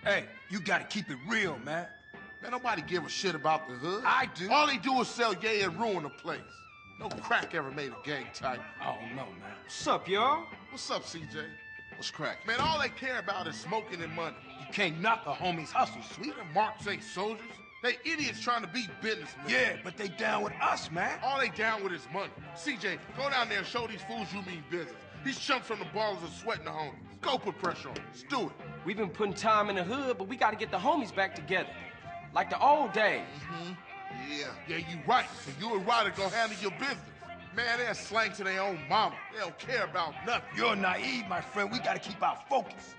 Hey, you gotta keep it real, man. Man, nobody give a shit about the hood. I do. All they do is sell yay and ruin the place. No crack ever made a gang type. I don't know, man. What's up, y'all? What's up, CJ? What's cracking? Man, all they care about is smoking and money. You can't knock a homie's hustle, sweet. Them marks ain't soldiers. They idiots trying to be businessmen. Yeah, but they down with us, man. All they down with is money. CJ, go down there and show these fools you mean business. These chumps from the ballers are sweating the homies. Go put pressure on them. Let's do it. We've been putting time in the hood, but we gotta get the homies back together. Like the old days. Yeah, you right. So you and Ryder gonna handle your business. Man, they're slang to their own mama. They don't care about nothing. You're naive, my friend. We gotta keep our focus.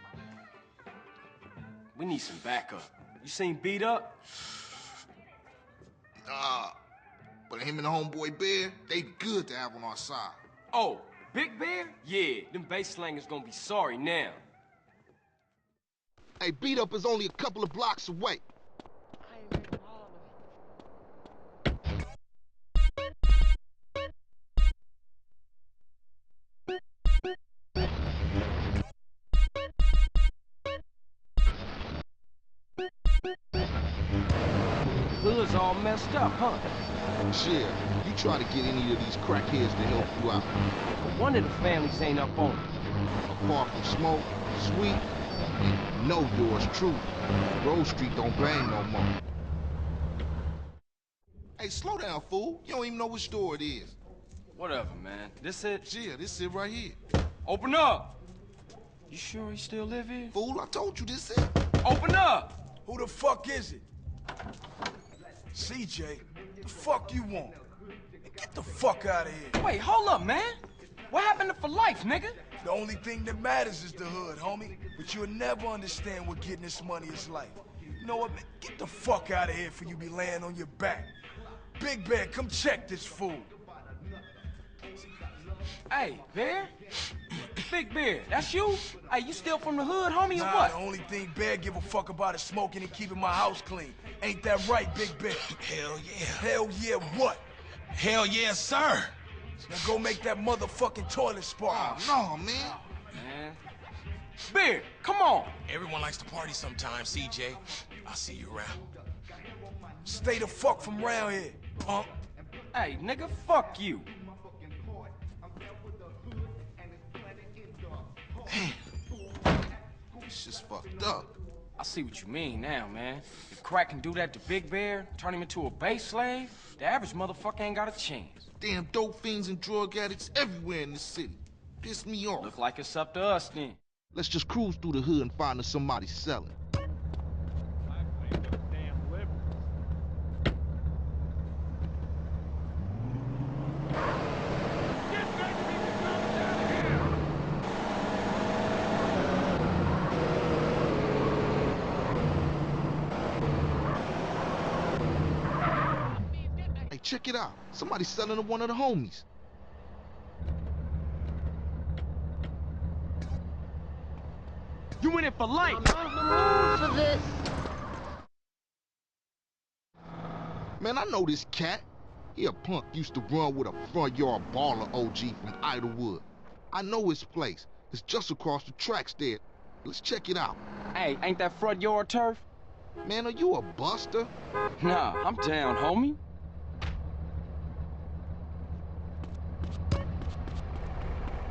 We need some backup. You seen Beat Up? Nah. But him and the homeboy Bear, they good to have on our side. Oh, Big Bear? Yeah, them bass slangers gonna be sorry now. Hey, Beat Up is only a couple of blocks away. Hood's all messed up, huh? Shit, you try to get any of these crackheads to help you out. But one of the families ain't up on it. Apart from Smoke, Sweet, and you know yours truly. Grove Street don't bang no more. Hey, slow down, fool. You don't even know which store it is. Whatever, man. This it? Yeah, this it right here. Open up! You sure he still live here? Fool, I told you this it. Open up! Who the fuck is it? CJ, the fuck you want? Get the fuck out of here. Wait, hold up, man. What happened to For Life, nigga? The only thing that matters is the hood, homie. But you'll never understand what getting this money is like. You know what, man? Get the fuck out of here for you be laying on your back. Big Bear, come check this fool. Hey, Bear? Big Bear, that's you? Hey, you still from the hood, homie, or Nah, what? the only thing Bear give a fuck about is smoking and keeping my house clean. Ain't that right, Big Bear? Hell yeah. Hell yeah, what? Hell yeah, sir. Now go make that motherfucking toilet spark. Oh, no, man. Man. Bear, come on. Everyone likes to party sometimes, CJ. I'll see you around. Stay the fuck from around here, punk. Hey, nigga, fuck you. This shit's fucked up. I see what you mean now, man. If crack can do that to Big Bear, turn him into a base slave, the average motherfucker ain't got a chance. Damn dope fiends and drug addicts everywhere in this city. Piss me off. Look like it's up to us then. Let's just cruise through the hood and find us somebody selling. Hey, check it out. Somebody's selling to one of the homies. You in it for life! For this. Man, I know this cat. He a punk used to run with a front yard baller OG from Idlewood. I know his place. It's just across the tracks there. Let's check it out. Hey, ain't that front yard turf? Man, are you a buster? Nah, I'm down, homie.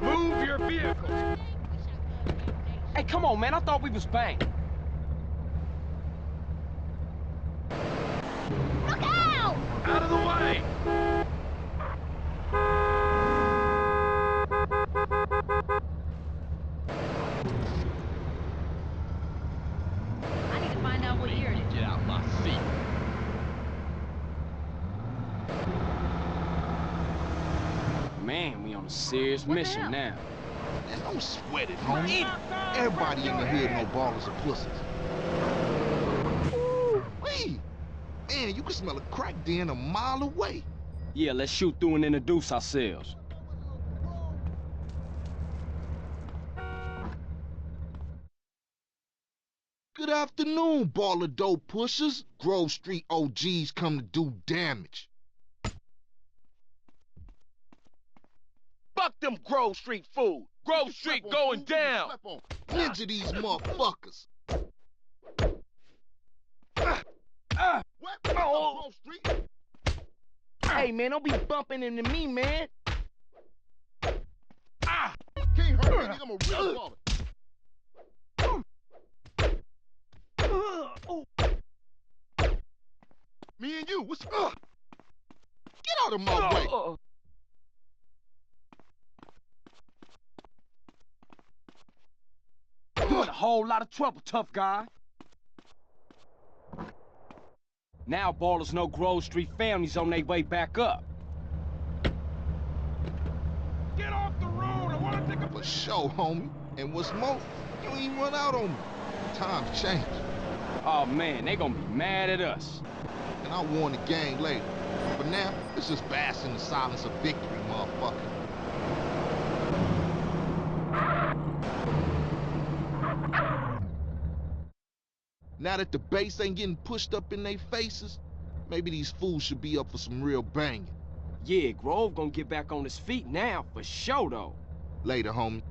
Move your vehicle. Hey, come on, man. I thought we was banged. Look out! Out of the way. I need to find out what year it is. Get out my seat. Man, we on a serious mission now. Man, don't sweat it, homie. Everybody in the hood know ballers are pussies. Ooh-wee. Man, you can smell a crack den a mile away. Yeah, let's shoot through and introduce ourselves. Good afternoon, baller dope pushers. Grove Street OGs come to do damage. Fuck them Grove Street fool. Grove Street going down. Ninja these motherfuckers. What? Grove Street? Hey, man, don't be bumping into me, man. Can't hurt me, nigga. I'm a real baller. Me and you, what's up? Get out of my way. You in a whole lot of trouble, tough guy. Now ballers know Grove Street family's on their way back up. Get off the road! I want to take a... For sure, homie. And what's more, you ain't even run out on me. Times change. Oh, man, they gonna be mad at us. And I'll warn the gang later. For now, let's just bask in the silence of victory, motherfucker. Now that the bass ain't getting pushed up in their faces, maybe these fools should be up for some real banging. Yeah, Grove gonna get back on his feet now, for sure, though. Later, homie.